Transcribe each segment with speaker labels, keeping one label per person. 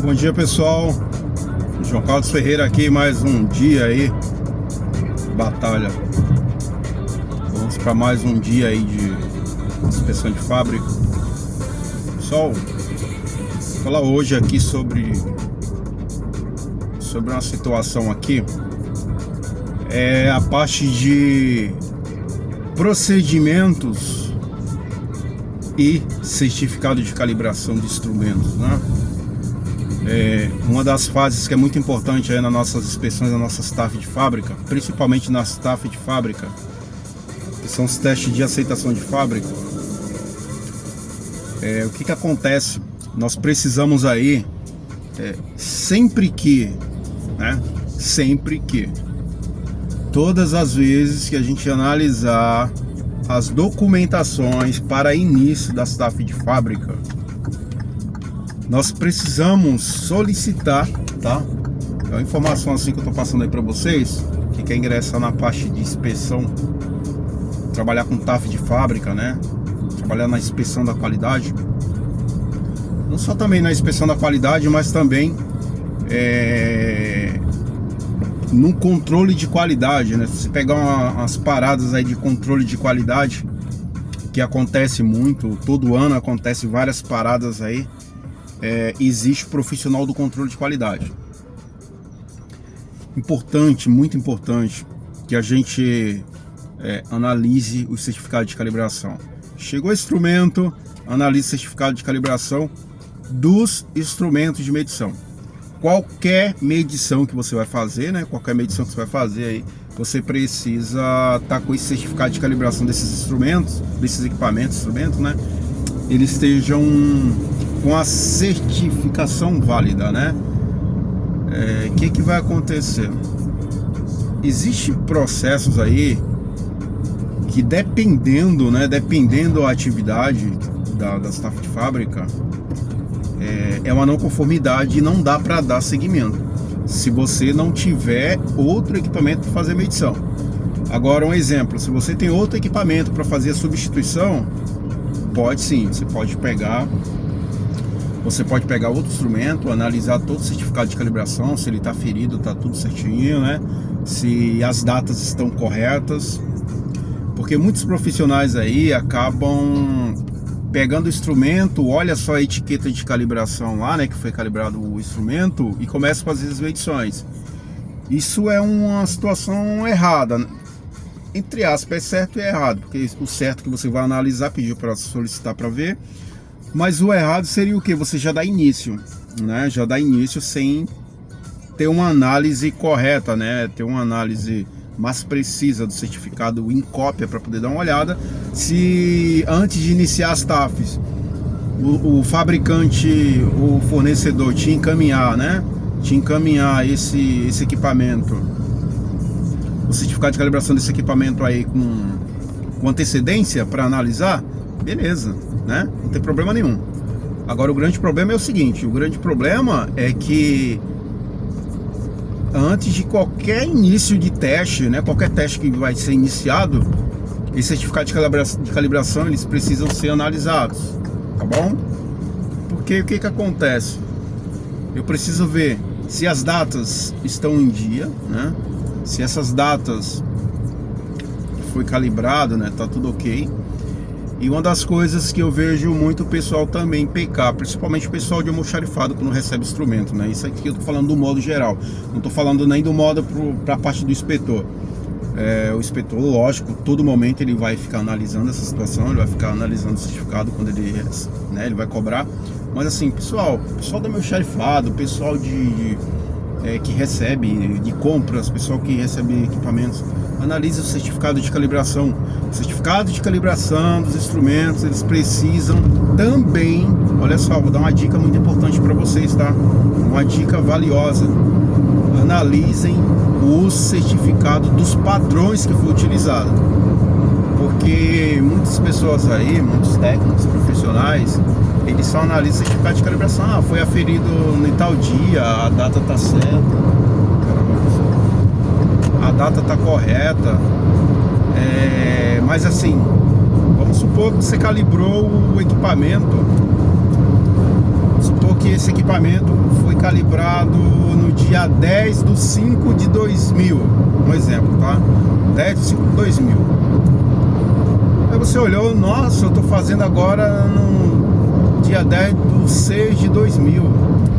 Speaker 1: Bom dia, pessoal. João Carlos Ferreira aqui, mais um dia aí, batalha. Vamos para mais um dia aí de inspeção de fábrica. Pessoal, vou falar hoje aqui sobre uma situação aqui. É a parte de procedimentos e certificado de calibração de instrumentos, né? Uma das fases que é muito importante aí nas nossas inspeções, nas nossas TAF de fábrica, principalmente nas TAF de fábrica, que são os testes de aceitação de fábrica. O que acontece? Nós precisamos aí, sempre que, todas as vezes que a gente analisar as documentações para início das TAF de fábrica, nós precisamos solicitar, tá? É uma informação assim que eu tô passando aí para vocês, que quer ingressar na parte de inspeção, trabalhar com TAF de fábrica, né? Trabalhar na inspeção da qualidade. Não só também na inspeção da qualidade, mas também no controle de qualidade, né? Se você pegar umas paradas aí de controle de qualidade, que acontece muito, todo ano acontece várias paradas aí. Existe o profissional do controle de qualidade. Importante, muito importante, que a gente analise o certificado de calibração. Chegou o instrumento, analise o certificado de calibração dos instrumentos de medição. Qualquer medição que você vai fazer, né? Qualquer medição que você vai fazer aí, você precisa estar com esse certificado de calibração desses instrumentos, desses equipamentos, né? Eles estejam com a certificação válida, né? O que vai acontecer? Existem processos aí que dependendo da atividade das TAF de fábrica, é uma não conformidade e não dá para dar seguimento se você não tiver outro equipamento para fazer medição. Agora, um exemplo: se você tem outro equipamento para fazer a substituição, pode sim, você pode pegar outro instrumento, analisar todo o certificado de calibração, se ele está ferido, está tudo certinho, né? Se as datas estão corretas, porque muitos profissionais aí acabam pegando o instrumento, olha só a etiqueta de calibração lá, né, que foi calibrado o instrumento, e começa a fazer as medições. Isso é uma situação errada, entre aspas, é certo e errado, porque o certo que você vai analisar, pediu para solicitar para ver, mas o errado seria o que? Você já dá início, né? Já dá início sem ter uma análise correta, né? Ter uma análise mais precisa do certificado em cópia para poder dar uma olhada. Se antes de iniciar as TAFs, o fabricante, o fornecedor te encaminhar, né? Te encaminhar esse equipamento, o certificado de calibração desse equipamento aí com antecedência para analisar, beleza, né? Não tem problema nenhum. Agora o grande problema é o seguinte: o grande problema é que antes de qualquer início de teste, né, qualquer teste que vai ser iniciado, esse certificado de calibração eles precisam ser analisados, tá bom? Porque o que acontece? Eu preciso ver se as datas estão em dia, né? Se essas datas foi calibrado, né, tá tudo ok. E uma das coisas que eu vejo muito o pessoal também pecar, principalmente o pessoal de almoxarifado quando recebe instrumento, né? Isso aqui eu tô falando do modo geral, não tô falando nem do modo para a parte do inspetor. O inspetor, lógico, todo momento ele vai ficar analisando essa situação, ele vai ficar analisando o certificado quando ele vai cobrar. Mas assim, pessoal do almoxarifado, pessoal que recebe de compras, pessoal que recebe equipamentos, analise o certificado de calibração. O certificado de calibração dos instrumentos, eles precisam também, olha só, vou dar uma dica muito importante para vocês, tá? Uma dica valiosa: analisem o certificado dos padrões que foi utilizado, porque muitas pessoas aí, muitos técnicos profissionais, eles só analisam o certificado de calibração. Foi aferido em tal dia, a data tá certa, a data tá correta, mas assim, vamos supor que você calibrou o equipamento, vamos supor que que esse equipamento foi calibrado no dia 10/5/2000, um exemplo, tá? 10/5/2000. Aí você olhou, nossa, eu tô fazendo agora no dia 10/6/2000.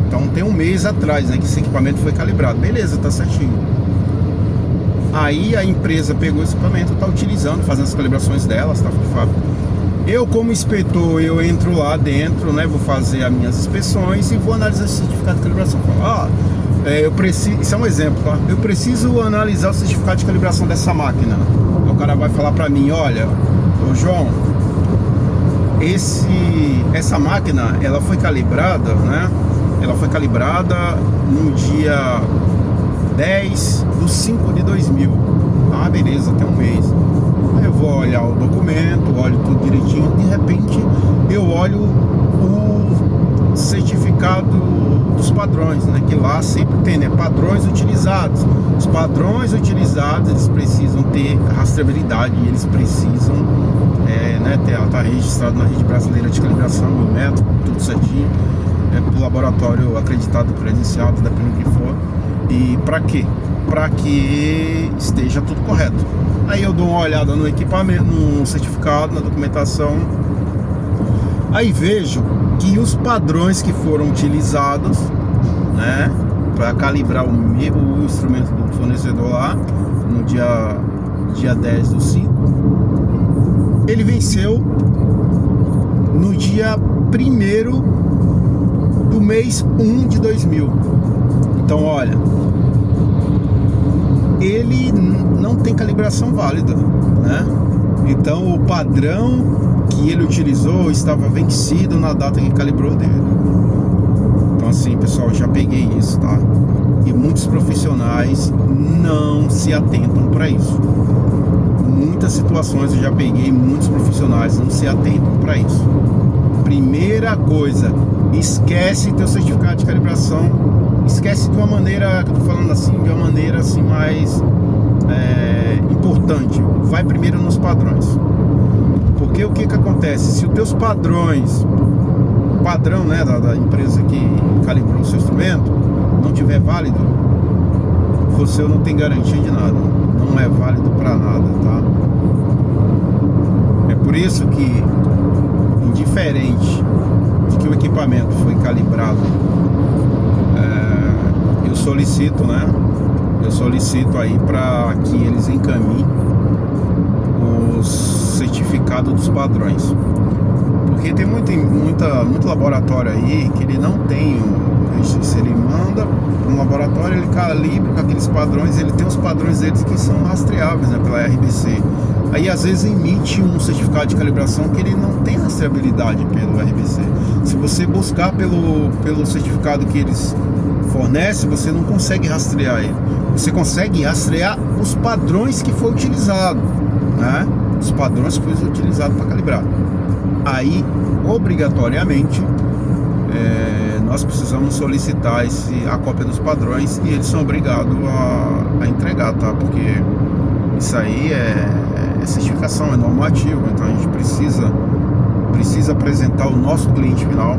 Speaker 1: Então tem um mês atrás, né, que esse equipamento foi calibrado. Beleza, tá certinho. Aí a empresa pegou esse equipamento, tá utilizando, fazendo as calibrações delas, tá? Eu, como inspetor, eu entro lá dentro, né? Vou fazer as minhas inspeções e vou analisar esse certificado de calibração. Eu preciso, isso é um exemplo, tá? Eu preciso analisar o certificado de calibração dessa máquina. O cara vai falar pra mim, olha, ô João, essa máquina, ela foi calibrada, né? Ela foi calibrada no dia 10/5/2000. Ah, beleza, tem um mês. Aí eu vou olhar o documento, olho tudo direitinho. De repente eu olho o certificado dos padrões, né? Que lá sempre tem, né? Padrões utilizados. Os padrões utilizados, eles precisam ter rastreabilidade. E eles precisam tá registrado na rede brasileira de calibração, o método, tudo certinho, do laboratório acreditado, credenciado, dependendo do que for. E para quê? Para que esteja tudo correto. Aí eu dou uma olhada no equipamento, no certificado, na documentação. Aí vejo que os padrões que foram utilizados, né, para calibrar o instrumento do fornecedor lá no dia 10/5, ele venceu no dia 1º do mês 1/2000. Então, olha, ele não tem calibração válida, né? Então, o padrão que ele utilizou estava vencido na data que calibrou dele. Então, assim, pessoal, já peguei isso, tá? E muitos profissionais não se atentam para isso. Muitas situações eu já peguei, muitos profissionais não se atentam para isso. Primeira coisa, esquece teu certificado de calibração. Esquece de uma maneira, que eu tô falando assim, de uma maneira assim mais importante. Vai primeiro nos padrões. Porque o que acontece? Se os teus padrões, o padrão, né, da empresa que calibrou o seu instrumento, não tiver válido, você não tem garantia de nada. Não é válido para nada, tá? É por isso que, indiferente de que o equipamento foi calibrado, eu solicito, né? Eu solicito aí para que eles encaminhem os certificados dos padrões. Porque tem muito laboratório aí que ele não tem se ele manda para um laboratório, ele calibra com aqueles padrões, ele tem os padrões deles que são rastreáveis, né, pela RBC. Aí às vezes emite um certificado de calibração que ele não tem rastreabilidade pelo RBC. Se você buscar pelo certificado que eles fornecem, você não consegue rastrear ele. Você consegue rastrear os padrões que foi utilizado, né? Os padrões que foi utilizado para calibrar. Aí, obrigatoriamente, nós precisamos solicitar a cópia dos padrões e eles são obrigados a entregar, tá? Porque isso aí é certificação, é normativo, então a gente precisa apresentar o nosso cliente final.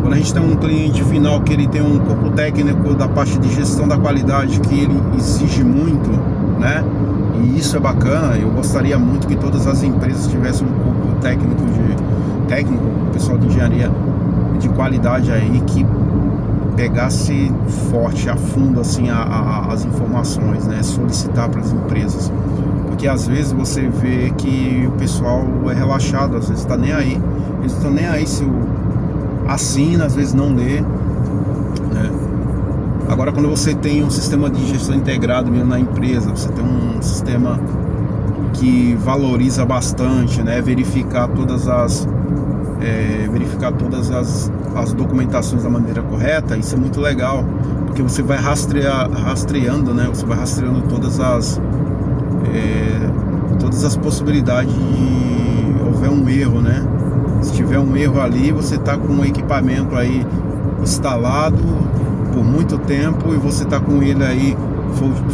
Speaker 1: Quando a gente tem um cliente final que ele tem um corpo técnico da parte de gestão da qualidade que ele exige muito, né? E isso é bacana. Eu gostaria muito que todas as empresas tivessem um corpo técnico, pessoal de engenharia de qualidade aí, que pegasse forte, a fundo assim as informações, né? Solicitar para as empresas. Porque às vezes você vê que o pessoal é relaxado, às vezes está nem aí. Eles estão nem aí se assina, às vezes não lê, né? Agora, quando você tem um sistema de gestão integrado mesmo na empresa, você tem um sistema que valoriza bastante, né? Verificar todas as documentações da maneira correta. Isso é muito legal, porque você vai rastreando, né? Você vai rastreando todas as possibilidades de houver um erro, né? Se tiver um erro ali, você está com um equipamento aí instalado por muito tempo e você está com ele aí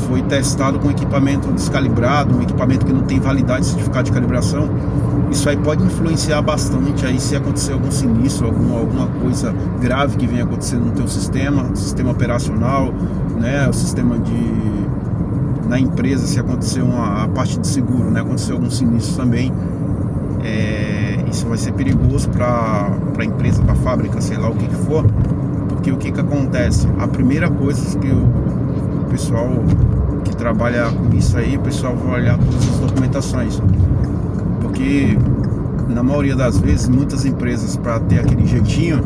Speaker 1: foi testado com equipamento descalibrado, um equipamento que não tem validade de certificado de calibração, isso aí pode influenciar bastante aí se acontecer algum sinistro, alguma coisa grave que venha acontecendo no teu sistema operacional, né, o sistema na empresa, se acontecer a parte de seguro, né, acontecer algum sinistro também, isso vai ser perigoso para a empresa, para a fábrica, sei lá o que for, porque o que acontece? A primeira coisa que o pessoal que trabalha com isso aí, o pessoal vai olhar todas as documentações, porque na maioria das vezes, muitas empresas, para ter aquele jeitinho,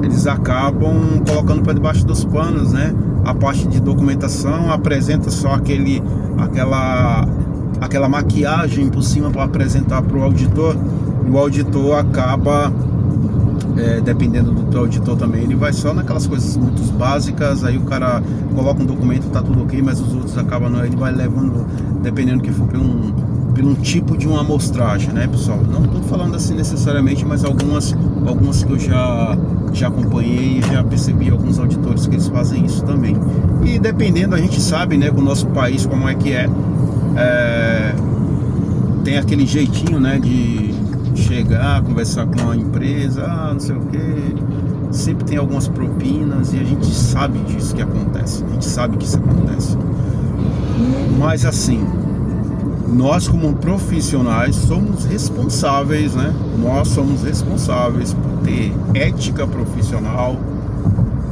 Speaker 1: eles acabam colocando para debaixo dos panos, né? A parte de documentação apresenta só aquela maquiagem por cima para apresentar para o auditor, e o auditor acaba, dependendo do auditor também, ele vai só naquelas coisas muito básicas, aí o cara coloca um documento, tá tudo ok, mas os outros acabam não, ele vai levando, dependendo do que for, pelo um tipo de uma amostragem, né, pessoal? Não estou falando assim necessariamente, mas algumas que eu já acompanhei e já percebi alguns auditores que eles fazem isso também. E dependendo, a gente sabe, né, com o nosso país como é que tem aquele jeitinho, né, de chegar, conversar com a empresa, não sei o que, sempre tem algumas propinas e a gente sabe disso que acontece, a gente sabe que isso acontece. Mas assim, nós como profissionais somos responsáveis, né? Nós somos responsáveis por ter ética profissional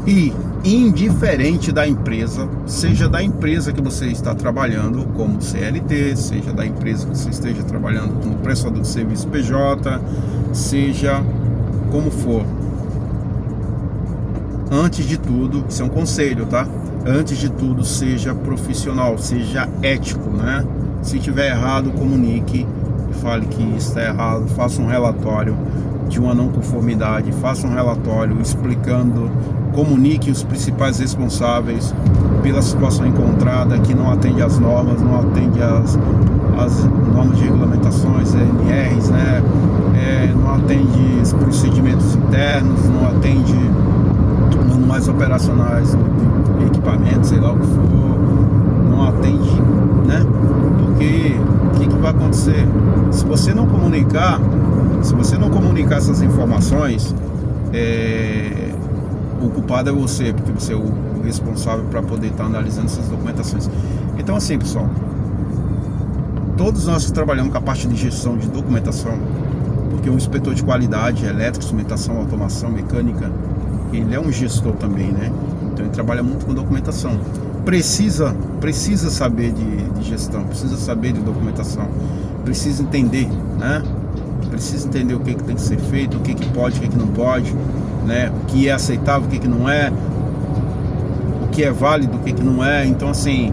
Speaker 1: e indiferente da empresa, seja da empresa que você está trabalhando como CLT, seja da empresa que você esteja trabalhando como prestador de serviço PJ, seja como for. Antes de tudo, isso é um conselho, tá? Antes de tudo, seja profissional, seja ético, né? Se tiver errado, comunique e fale que está errado, faça um relatório de uma não conformidade, faça um relatório explicando, comunique os principais responsáveis pela situação encontrada, que não atende às normas, não atende às normas de regulamentações, NRs, né? Não atende os procedimentos internos, não atende manuais operacionais de equipamento, sei lá o que for, não atende, né? Porque o que vai acontecer? Se você não comunicar essas informações, o culpado é você, porque você é o responsável para poder estar analisando essas documentações. Então assim, pessoal, todos nós que trabalhamos com a parte de gestão de documentação, porque o inspetor de qualidade, elétrica, instrumentação, automação, mecânica, ele é um gestor também, né? Então ele trabalha muito com documentação. Precisa saber de gestão, precisa saber de documentação, precisa entender, né? Precisa entender o que tem que ser feito, o que pode, o que não pode, né? O que é aceitável, o que não é, o que é válido, o que não é. Então assim,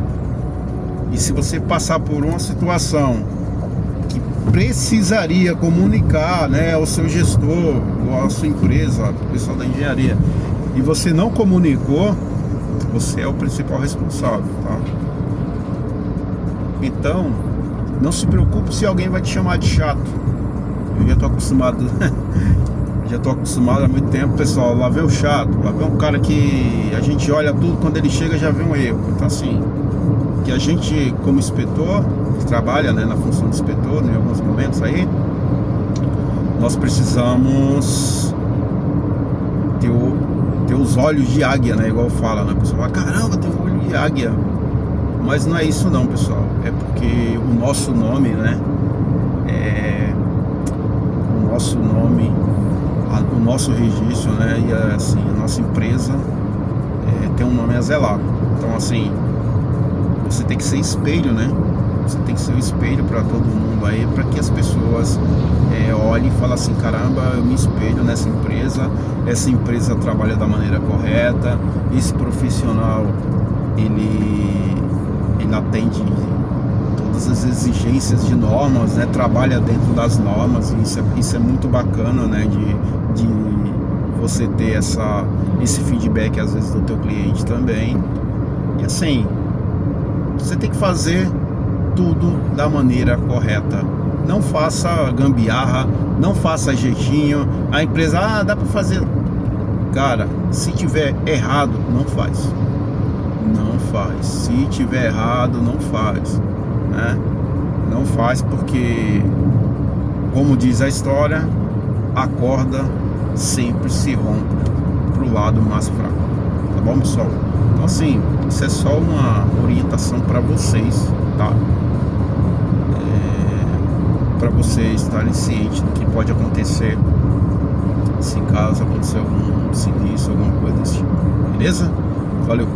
Speaker 1: e se você passar por uma situação que precisaria comunicar, né, ao seu gestor, ou à sua empresa, ao pessoal da engenharia, e você não comunicou, você é o principal responsável, tá? Então, não se preocupe se alguém vai te chamar de chato. Eu já tô acostumado há muito tempo, pessoal. Lá vem o chato, lá vem um cara que a gente olha tudo, quando ele chega já vê um erro. Então assim, que a gente como inspetor, que trabalha, né, na função de inspetor, em alguns momentos aí, nós precisamos ter os olhos de águia, né? Igual fala, né? O pessoal fala, caramba, tem um olho de águia. Mas não é isso não, pessoal. É porque o nosso nome, né? O nosso registro, né? E assim, a nossa empresa tem um nome a zelar. Então assim, você tem que ser espelho, né? Você tem que ser um espelho para todo mundo aí, para que as pessoas olhem e falem assim, caramba, eu me espelho nessa empresa, essa empresa trabalha da maneira correta, esse profissional ele atende todas as exigências de normas, né? Trabalha dentro das normas, e isso é muito bacana, né? De você ter esse feedback às vezes do teu cliente também. E assim, você tem que fazer tudo da maneira correta. Não faça gambiarra, não faça jeitinho. A empresa, dá pra fazer. Cara, se tiver errado, não faz. não faz. Se tiver errado, não faz, né? Não faz porque, como diz a história, a corda sempre se rompe pro lado mais fraco, tá bom, pessoal? Então assim, isso é só uma orientação para vocês, tá? Para vocês estarem cientes do que pode acontecer se caso acontecer algum sinistro, alguma coisa desse tipo, beleza? Valeu!